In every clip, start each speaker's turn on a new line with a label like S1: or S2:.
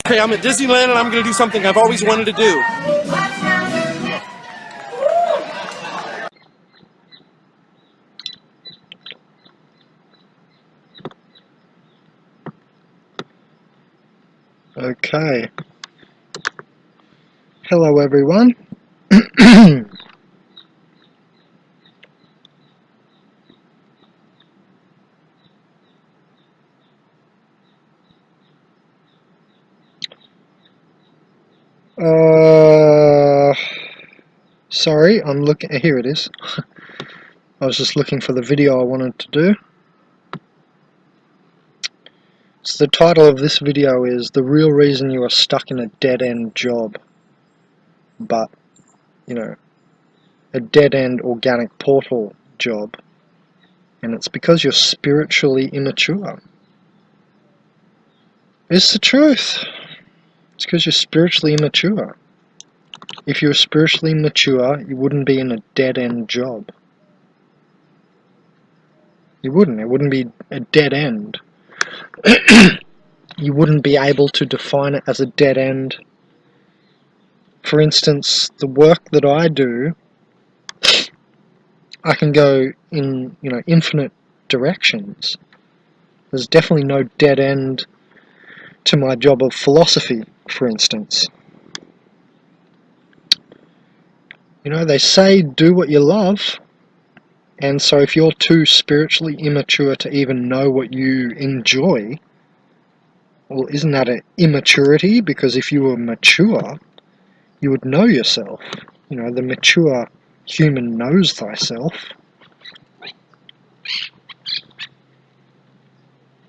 S1: Hey, I'm at Disneyland and I'm going to do something I've always wanted to do.
S2: Okay. Hello everyone. Sorry, I'm looking, here it is. I was just looking for the video I wanted to do. So the title of this video is The Real Reason You Are Stuck in a Dead-End Job. But, you know, a dead-end organic portal job. And it's because you're spiritually immature. It's the truth. It's because you're spiritually immature. If you were spiritually mature, you wouldn't be in a dead-end job. You wouldn't. It wouldn't be a dead end. You wouldn't be able to define it as a dead end. For instance, the work that I do, I can go in, infinite directions. There's definitely no dead end to my job of philosophy, for instance. They say do what you love, and so if you're too spiritually immature to even know what you enjoy, well, isn't that an immaturity? Because if you were mature, you would know yourself. The mature human knows thyself.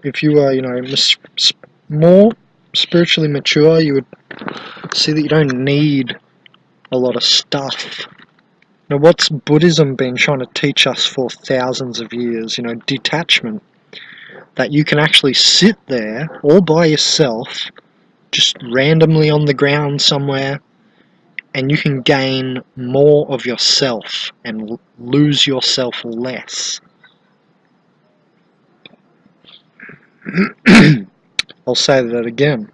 S2: If you were, more spiritually mature, you would see that you don't need a lot of stuff. Now, what's Buddhism been trying to teach us for thousands of years? Detachment. That you can actually sit there all by yourself, just randomly on the ground somewhere, and you can gain more of yourself and lose yourself less. I'll say that again.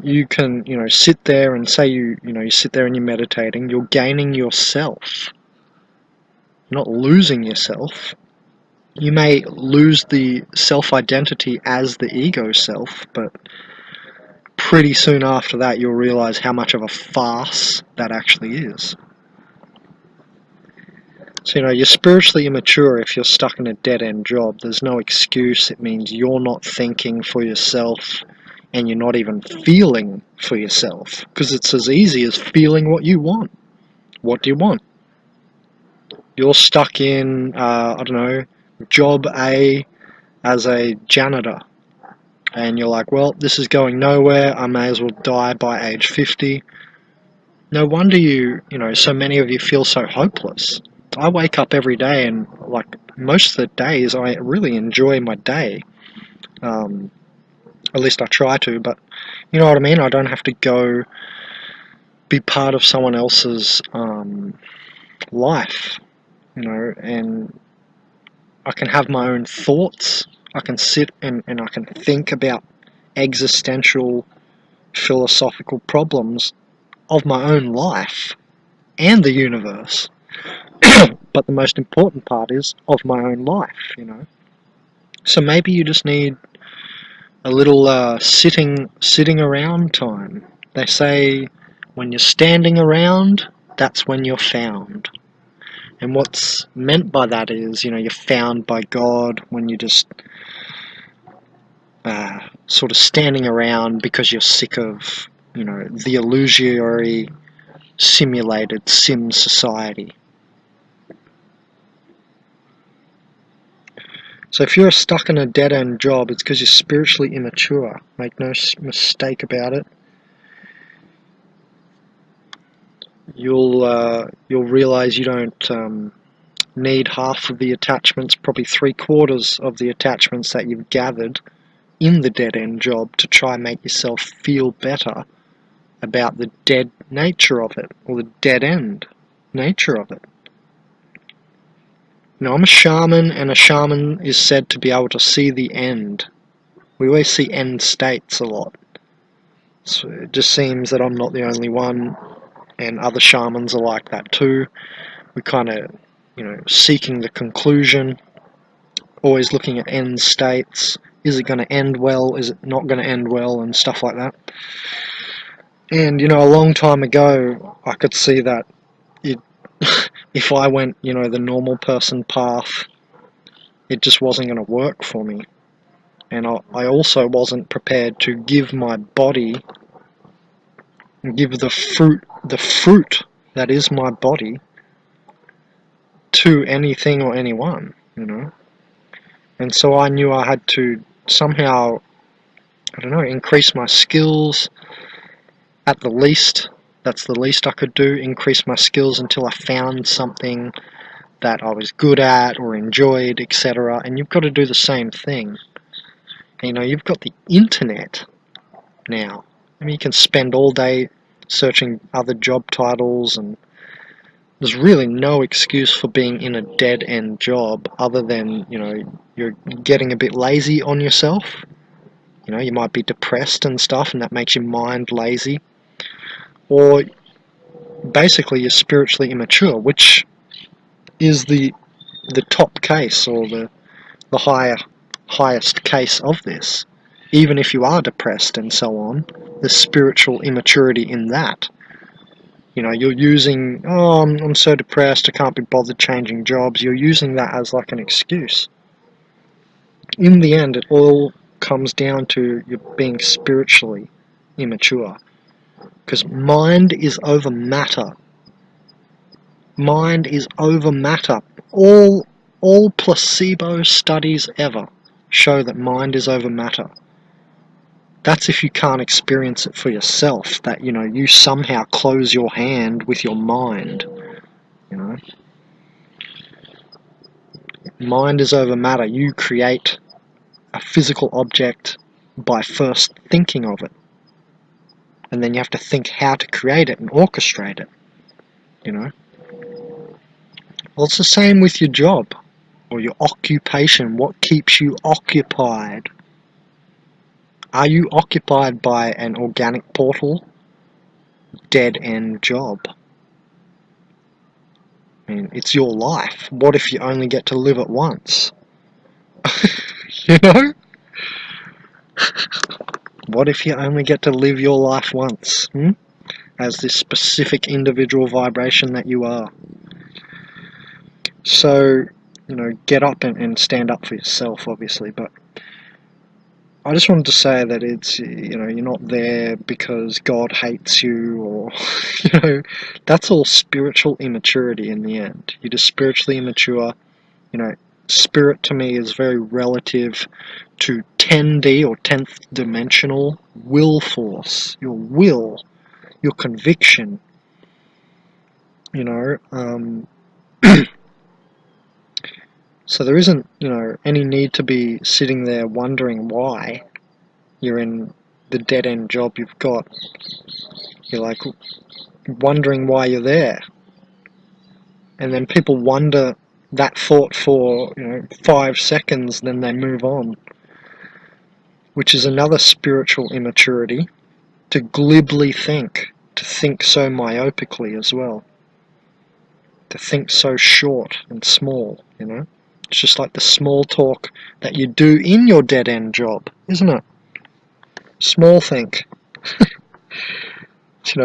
S2: You can, sit there and say you sit there and you're meditating, you're gaining yourself. You're not losing yourself. You may lose the self-identity as the ego self, but pretty soon after that you'll realize how much of a farce that actually is. So, you're spiritually immature if you're stuck in a dead-end job. There's no excuse. It means you're not thinking for yourself, and you're not even feeling for yourself, because it's as easy as feeling what you want. What do you want? You're stuck in, job A as a janitor, and you're like, well, this is going nowhere, I may as well die by age 50. No wonder so many of you feel so hopeless. I wake up every day and, most of the days, I really enjoy my day. At least I try to, but you know what I mean? I don't have to go be part of someone else's life, and I can have my own thoughts. I can sit and I can think about existential, philosophical problems of my own life and the universe. But the most important part is of my own life, So maybe you just need a little sitting around time. They say when you're standing around, that's when you're found. And what's meant by that is, you're found by God when you're just sort of standing around because you're sick of, the illusory, simulated sim society. So if you're stuck in a dead-end job, it's because you're spiritually immature. Make no mistake about it. You'll realize you don't need half of the attachments, probably 3/4 of the attachments that you've gathered in the dead-end job to try and make yourself feel better about the dead nature of it, or the dead-end nature of it. I'm a shaman, and a shaman is said to be able to see the end. We always see end states a lot. So it just seems that I'm not the only one, and other shamans are like that too. We're kind of, seeking the conclusion, always looking at end states. Is it going to end well? Is it not going to end well? And stuff like that. And, a long time ago, I could see that it, if I went, the normal person path, it just wasn't going to work for me. And I also wasn't prepared to give my body, give the fruit that is my body, to anything or anyone, And so I knew I had to somehow, I don't know, increase my skills at the least. That's the least I could do, increase my skills until I found something that I was good at or enjoyed, etc. And you've got to do the same thing. You've got the internet now. I mean, you can spend all day searching other job titles, and there's really no excuse for being in a dead-end job other than, you're getting a bit lazy on yourself. You might be depressed and stuff, and that makes your mind lazy. Or basically you're spiritually immature, which is the top case, or the highest case of this. Even if you are depressed and so on, there's spiritual immaturity in that. You're using, oh, I'm so depressed, I can't be bothered changing jobs. You're using that as like an excuse. In the end, it all comes down to you being spiritually immature. Because mind is over matter. Mind is over matter. All placebo studies ever show that mind is over matter. That's if you can't experience it for yourself, that, you somehow close your hand with your mind, Mind is over matter. You create a physical object by first thinking of it. And then you have to think how to create it and orchestrate it, Well, it's the same with your job or your occupation. What keeps you occupied? Are you occupied by an organic portal? Dead-end job. I mean, it's your life. What if you only get to live it once? you know? What if you only get to live your life once? As this specific individual vibration that you are. So, get up and stand up for yourself, obviously, but I just wanted to say that it's, you're not there because God hates you, or, that's all spiritual immaturity in the end. You're just spiritually immature. Spirit to me is very relative to 10D or 10th dimensional will force. Your will, your conviction, So there isn't, any need to be sitting there wondering why you're in the dead-end job you've got. You're like wondering why you're there. And then people wonder that thought for, 5 seconds, then they move on. Which is another spiritual immaturity, to glibly think, to think so myopically as well. To think so short and small, It's just like the small talk that you do in your dead-end job, isn't it? Small think.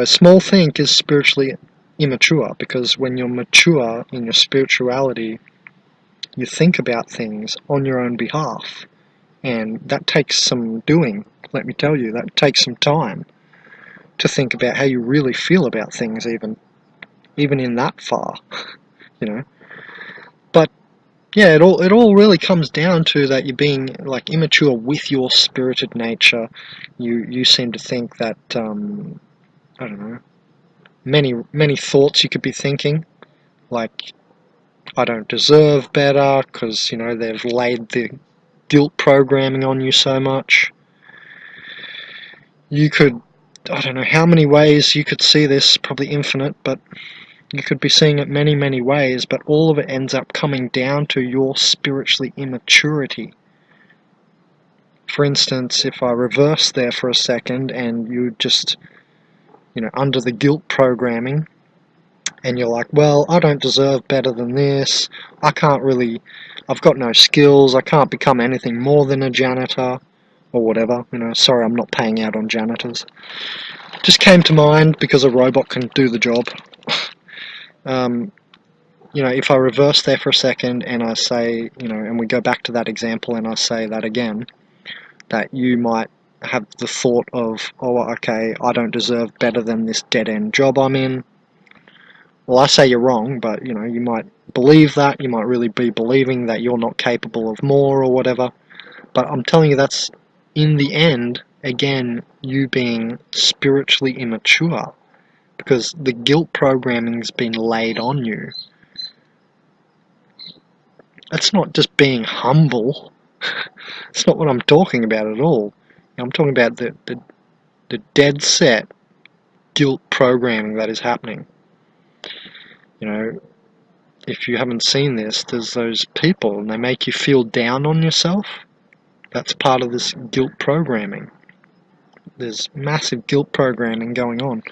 S2: Small think is spiritually immature, because when you're mature in your spirituality, you think about things on your own behalf. And that takes some doing, let me tell you. That takes some time to think about how you really feel about things, even in that far, But yeah, it all really comes down to that you're being like immature with your spirited nature. You seem to think that I don't know, many thoughts you could be thinking, like I don't deserve better because they've laid the guilt programming on you so much. You could, I don't know how many ways you could see this, probably infinite, but you could be seeing it many ways, but all of it ends up coming down to your spiritually immaturity. For instance, if I reverse there for a second and you just, under the guilt programming, and you're like, well, I don't deserve better than this, I've got no skills, I can't become anything more than a janitor, or whatever, sorry, I'm not paying out on janitors. Just came to mind because a robot can do the job. If I reverse there for a second and I say, and we go back to that example and I say that again, that you might have the thought of, oh, okay, I don't deserve better than this dead-end job I'm in. Well, I say you're wrong, but, you might believe that, you might really be believing that you're not capable of more or whatever. But I'm telling you, that's, in the end, again, you being spiritually immature, because the guilt programming's been laid on you. That's not just being humble. It's not what I'm talking about at all. I'm talking about the dead set guilt programming that is happening. If you haven't seen this, there's those people and they make you feel down on yourself. That's part of this guilt programming. There's massive guilt programming going on.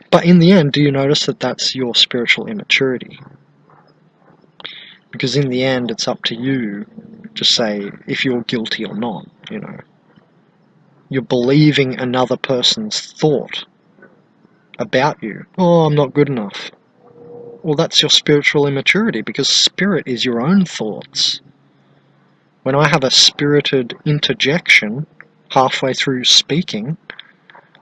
S2: But in the end, do you notice that that's your spiritual immaturity? Because in the end, it's up to you to say if you're guilty or not, You're believing another person's thought about you. Oh, I'm not good enough. Well, that's your spiritual immaturity, because spirit is your own thoughts. When I have a spirited interjection halfway through speaking,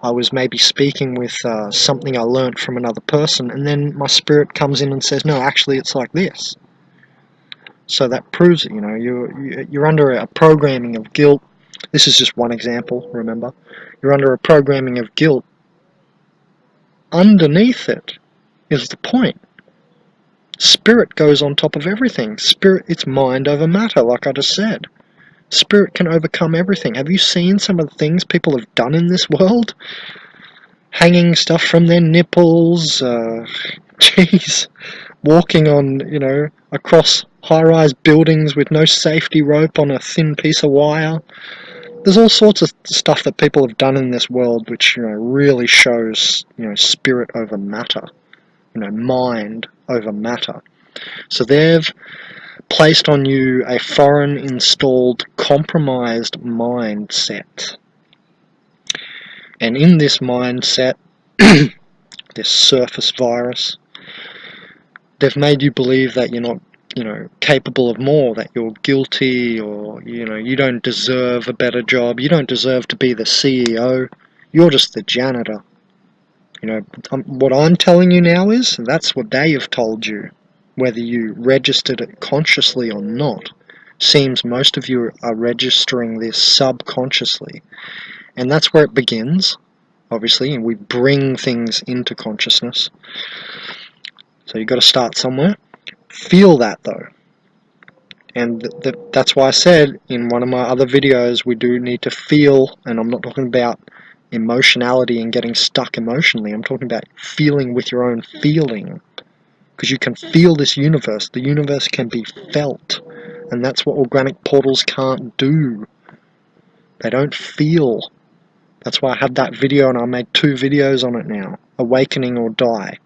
S2: I was maybe speaking with something I learnt from another person, and then my spirit comes in and says, no, actually it's like this. So that proves it, you're under a programming of guilt. This is just one example, remember. You're under a programming of guilt. Underneath it is the point. Spirit goes on top of everything. Spirit, it's mind over matter, like I just said. Spirit can overcome everything. Have you seen some of the things people have done in this world? Hanging stuff from their nipples, walking on, across high-rise buildings with no safety rope on a thin piece of wire. There's all sorts of stuff that people have done in this world which, really shows, spirit over matter, mind over matter. So they've placed on you a foreign installed compromised mindset. And in this mindset, this surface virus, they've made you believe that you're not, capable of more, that you're guilty, or, you don't deserve a better job, you don't deserve to be the CEO, you're just the janitor. What I'm telling you now is, that's what they have told you, whether you registered it consciously or not. Seems most of you are registering this subconsciously. And that's where it begins, obviously, and we bring things into consciousness. So you've got to start somewhere. Feel that, though. And that's why I said in one of my other videos, we do need to feel, and I'm not talking about emotionality and getting stuck emotionally. I'm talking about feeling with your own feeling. Because you can feel this universe. The universe can be felt. And that's what organic portals can't do. They don't feel. That's why I had that video, and I made 2 videos on it now. Awakening or die.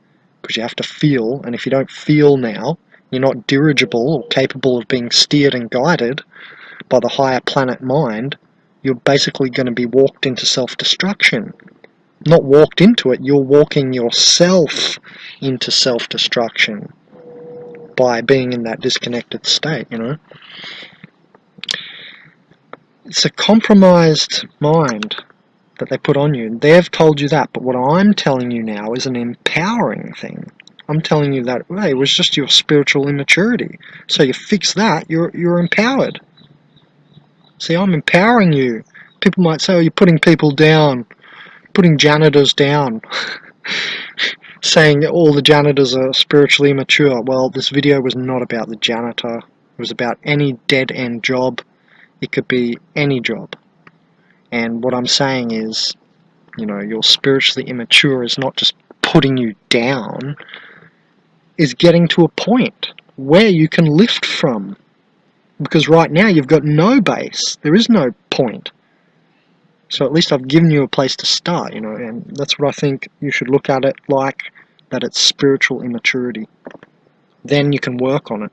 S2: Because you have to feel, and if you don't feel now, you're not dirigible or capable of being steered and guided by the higher planet mind, you're basically going to be walked into self-destruction. Not walked into it, you're walking yourself into self-destruction by being in that disconnected state, It's a compromised mind that they put on you. They've told you that, but what I'm telling you now is an empowering thing. I'm telling you that, hey, it was just your spiritual immaturity. So you fix that, you're empowered. See, I'm empowering you. People might say, oh, you're putting people down, putting janitors down, saying all the janitors are spiritually immature. Well, this video was not about the janitor. It was about any dead-end job. It could be any job. And what I'm saying is, you're spiritually immature is not just putting you down, is getting to a point where you can lift from. Because right now you've got no base. There is no point. So at least I've given you a place to start, and that's what I think you should look at it like, that it's spiritual immaturity. Then you can work on it.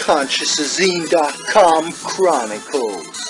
S2: consciousazine.com Chronicles.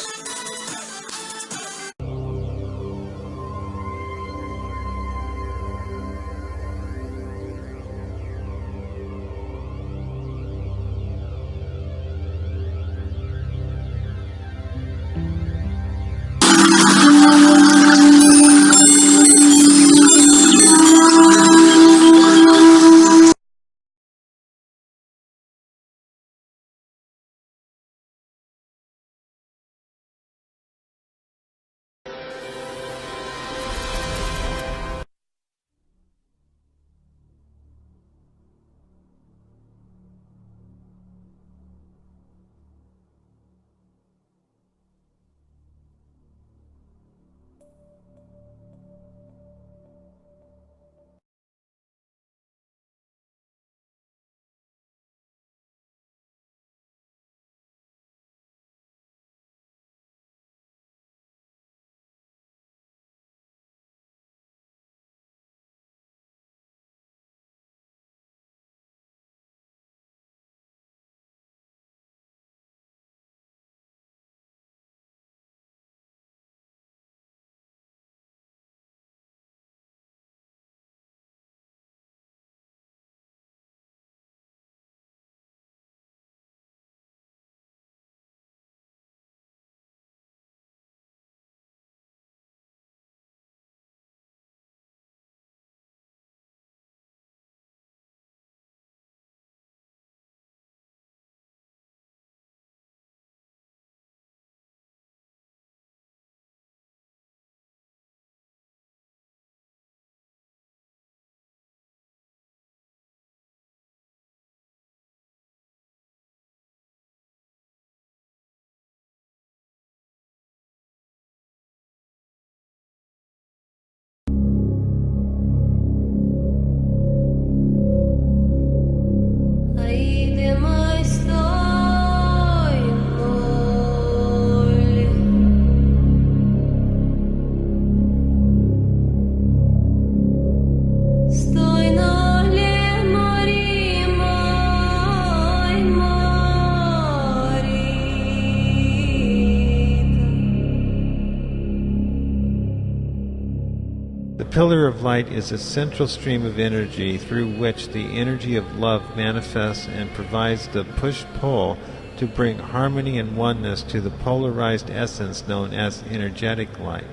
S3: The pillar of light is a central stream of energy through which the energy of love manifests and provides the push-pull to bring harmony and oneness to the polarized essence known as energetic light.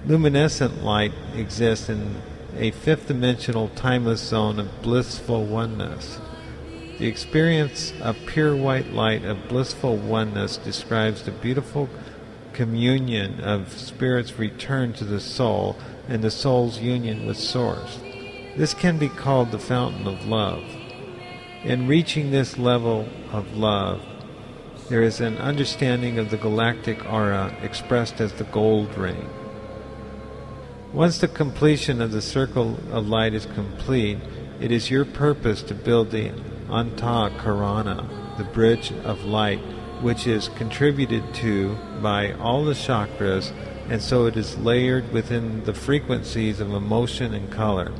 S3: Luminescent light exists in a fifth-dimensional timeless zone of blissful oneness. The experience of pure white light of blissful oneness describes the beautiful communion of spirit's return to the soul and the soul's union with Source. This can be called the fountain of love. In reaching this level of love, there is an understanding of the galactic aura expressed as the gold ring. Once the completion of the circle of light is complete, it is your purpose to build the Anta Karana, the bridge of light, which is contributed to by all the chakras, and so it is layered within the frequencies of emotion and color.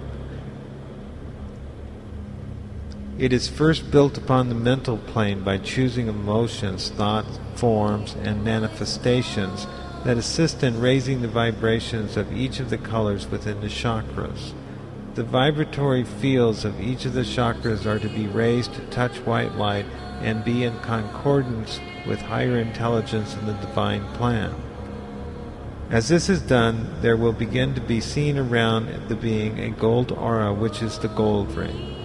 S3: It is first built upon the mental plane by choosing emotions, thoughts, forms, and manifestations that assist in raising the vibrations of each of the colors within the chakras. The vibratory fields of each of the chakras are to be raised to touch white light and be in concordance with higher intelligence in the divine plan. As this is done, there will begin to be seen around the being a gold aura, which is the gold ring.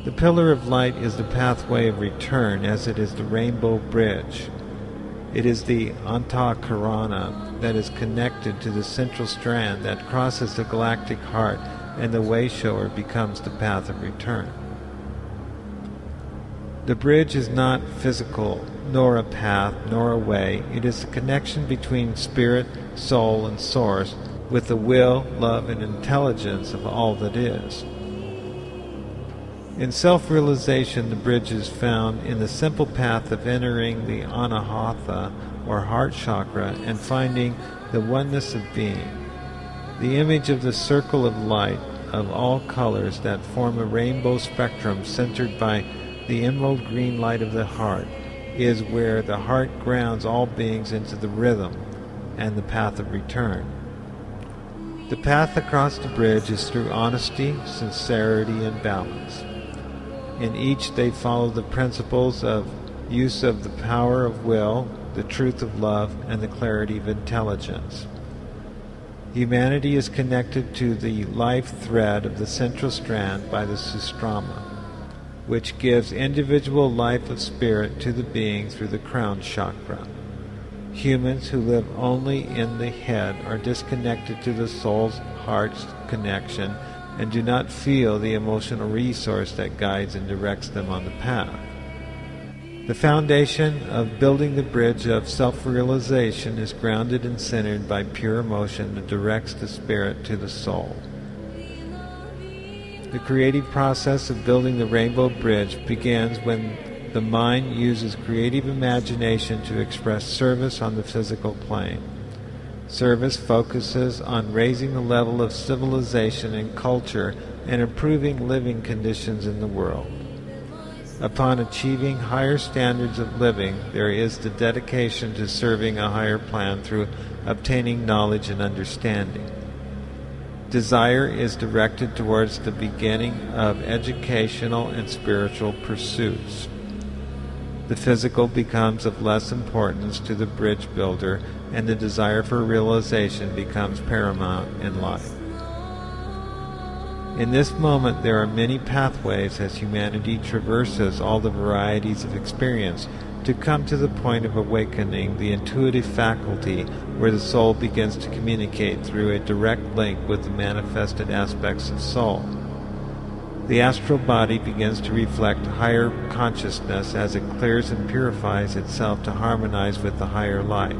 S3: The pillar of light is the pathway of return, as it is the rainbow bridge. It is the Antakarana that is connected to the central strand that crosses the galactic heart, and the way-shower becomes the path of return. The bridge is not physical, nor a path, nor a way. It is the connection between spirit, soul, and source, with the will, love, and intelligence of all that is. In self-realization, the bridge is found in the simple path of entering the Anahata, or heart chakra, and finding the oneness of being. The image of the circle of light of all colors that form a rainbow spectrum centered by the emerald green light of the heart is where the heart grounds all beings into the rhythm and the path of return. The path across the bridge is through honesty, sincerity, and balance. In each they follow the principles of use of the power of will, the truth of love, and the clarity of intelligence. Humanity is connected to the life thread of the central strand by the sustrama, which gives individual life of spirit to the being through the crown chakra. Humans who live only in the head are disconnected to the soul's heart's connection and do not feel the emotional resource that guides and directs them on the path. The foundation of building the bridge of self-realization is grounded and centered by pure emotion that directs the spirit to the soul. The creative process of building the rainbow bridge begins when the mind uses creative imagination to express service on the physical plane. Service focuses on raising the level of civilization and culture and improving living conditions in the world. Upon achieving higher standards of living, there is the dedication to serving a higher plan through obtaining knowledge and understanding. Desire is directed towards the beginning of educational and spiritual pursuits. The physical becomes of less importance to the bridge builder, and the desire for realization becomes paramount in life. In this moment there are many pathways as humanity traverses all the varieties of experience to come to the point of awakening the intuitive faculty where the soul begins to communicate through a direct link with the manifested aspects of soul. The astral body begins to reflect higher consciousness as it clears and purifies itself to harmonize with the higher light.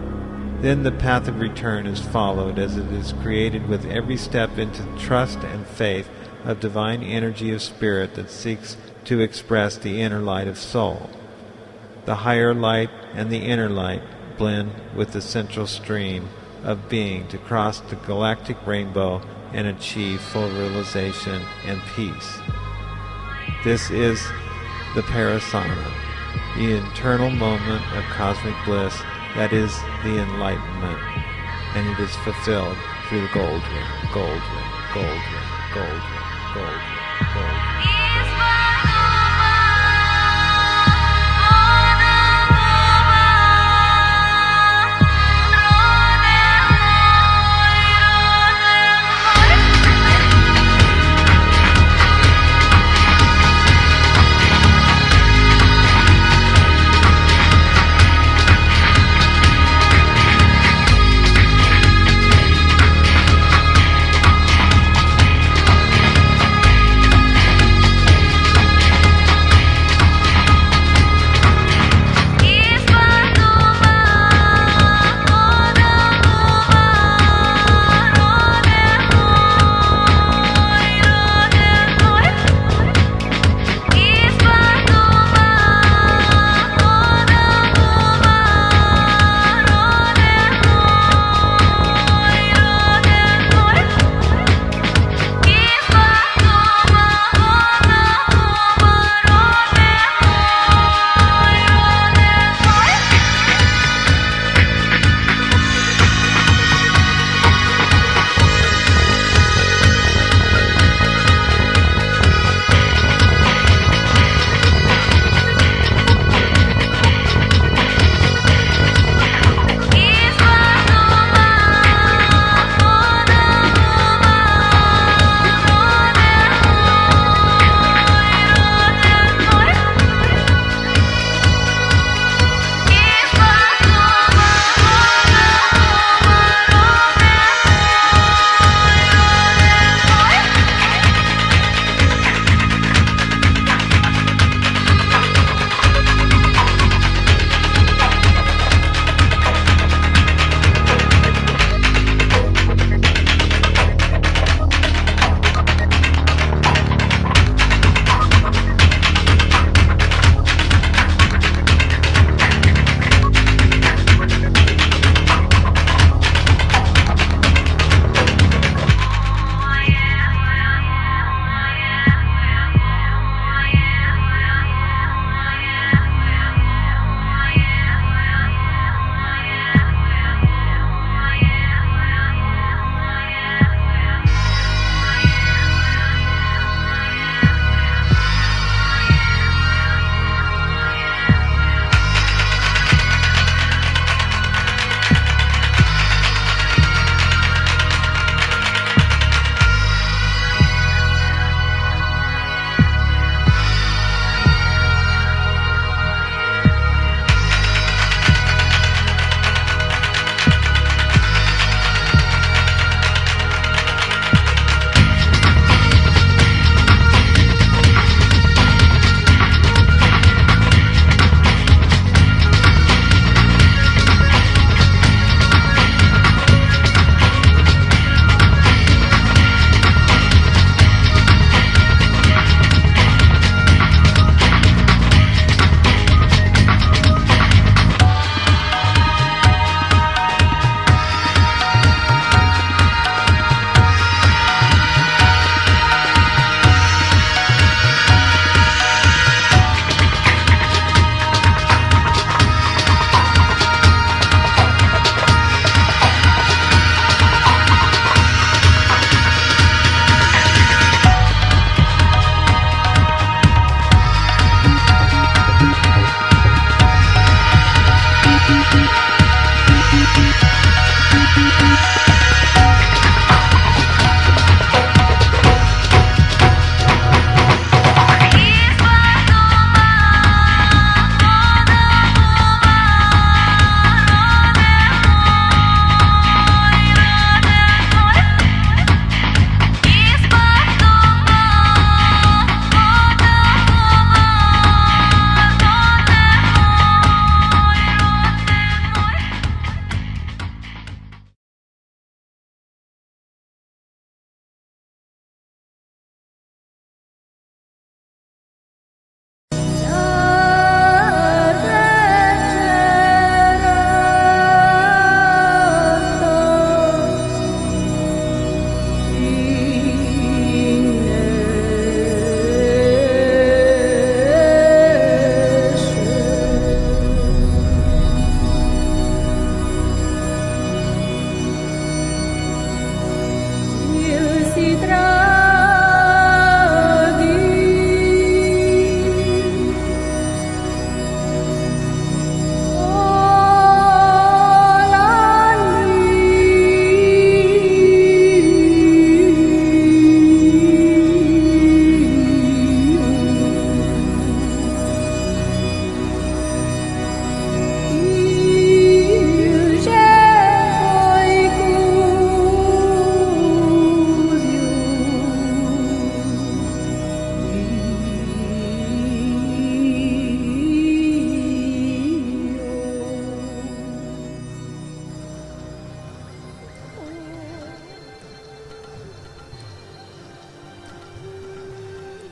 S3: Then the path of return is followed as it is created with every step into trust and faith of divine energy of spirit that seeks to express the inner light of soul. The higher light and the inner light blend with the central stream of being to cross the galactic rainbow and achieve full realization and peace. This is the parasana, the internal moment of cosmic bliss that is the enlightenment, and it is fulfilled through the gold ring, gold ring, gold ring, gold ring, gold ring, gold ring.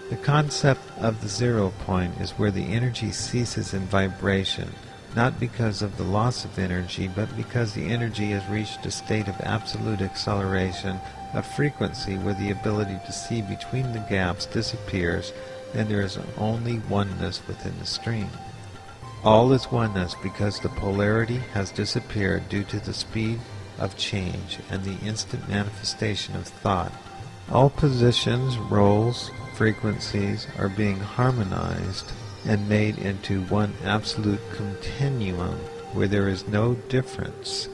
S3: The concept of the 0 point is where the energy ceases in vibration, not because of the loss of energy, but because the energy has reached a state of absolute acceleration, a frequency where the ability to see between the gaps disappears and there is only oneness within the stream. All is oneness because the polarity has disappeared due to the speed of change and the instant manifestation of thought. All positions, roles, frequencies are being harmonized and made into one absolute continuum where there is no difference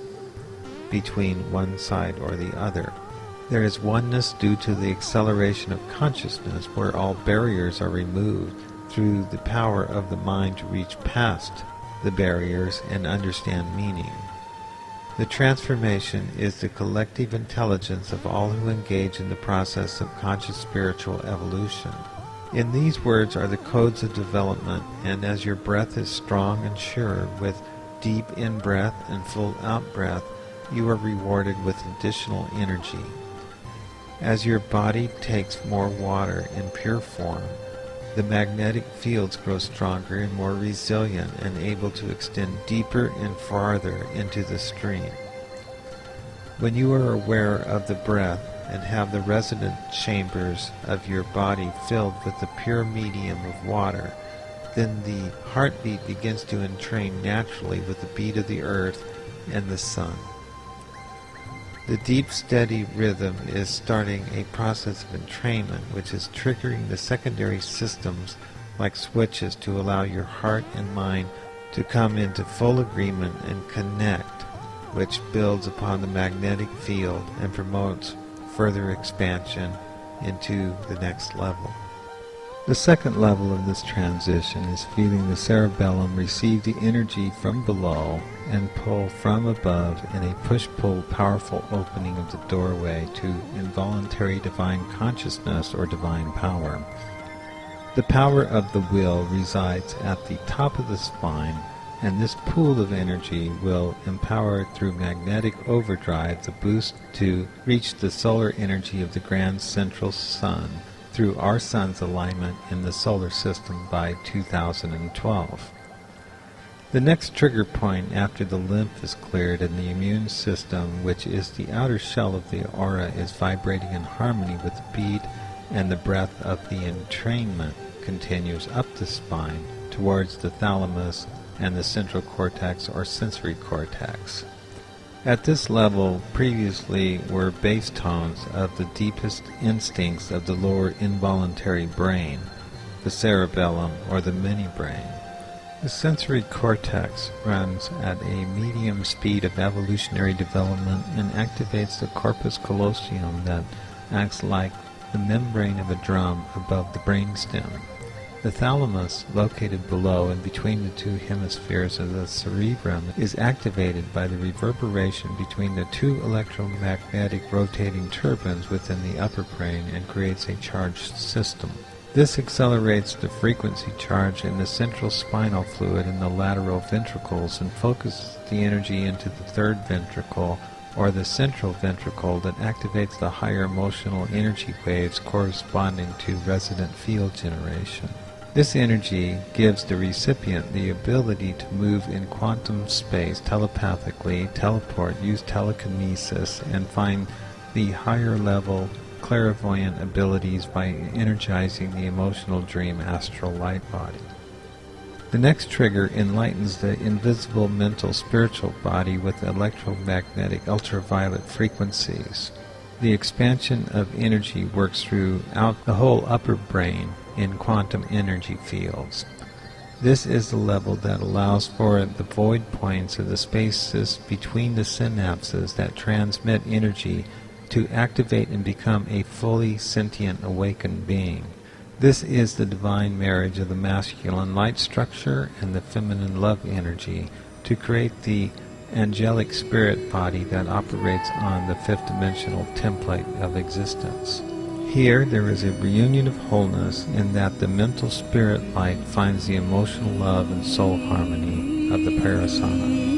S3: between one side or the other. There is oneness due to the acceleration of consciousness where all barriers are removed through the power of the mind to reach past the barriers and understand meaning. The transformation is the collective intelligence of all who engage in the process of conscious spiritual evolution. In these words are the codes of development, and as your breath is strong and sure, with deep in-breath and full out-breath, you are rewarded with additional energy. As your body takes more water in pure form, the magnetic fields grow stronger and more resilient and able to extend deeper and farther into the stream. When you are aware of the breath and have the resonant chambers of your body filled with the pure medium of water, then the heartbeat begins to entrain naturally with the beat of the earth and the sun. The deep, steady rhythm is starting a process of entrainment which is triggering the secondary systems like switches to allow your heart and mind to come into full agreement and connect, which builds upon the magnetic field and promotes further expansion into the next level. The second level of this transition is feeling the cerebellum receive the energy from below and pull from above in a push-pull powerful opening of the doorway to involuntary divine consciousness or divine power. The power of the will resides at the top of the spine, and this pool of energy will empower through magnetic overdrive the boost to reach the solar energy of the grand central sun through our sun's alignment in the solar system by 2012. The next trigger point after the lymph is cleared and the immune system, which is the outer shell of the aura, is vibrating in harmony with the beat and the breath of the entrainment, continues up the spine towards the thalamus and the central cortex or sensory cortex. At this level previously were bass tones of the deepest instincts of the lower involuntary brain, the cerebellum or the mini-brain. The sensory cortex runs at a medium speed of evolutionary development and activates the corpus callosum that acts like the membrane of a drum above the brainstem. The thalamus, located below and between the two hemispheres of the cerebrum, is activated by the reverberation between the two electromagnetic rotating turbines within the upper brain and creates a charged system. This accelerates the frequency charge in the central spinal fluid in the lateral ventricles and focuses the energy into the third ventricle or the central ventricle that activates the higher emotional energy waves corresponding to resonant field generation. This energy gives the recipient the ability to move in quantum space telepathically, teleport, use telekinesis, and find the higher level clairvoyant abilities by energizing the emotional dream astral light body. The next trigger enlightens the invisible mental spiritual body with electromagnetic ultraviolet frequencies. The expansion of energy works throughout the whole upper brain in quantum energy fields. This is the level that allows for the void points of the spaces between the synapses that transmit energy to activate and become a fully sentient awakened being. This is the divine marriage of the masculine light structure and the feminine love energy to create the angelic spirit body that operates on the fifth dimensional template of existence. Here there is a reunion of wholeness in that the mental spirit light finds the emotional love and soul harmony of the parasana.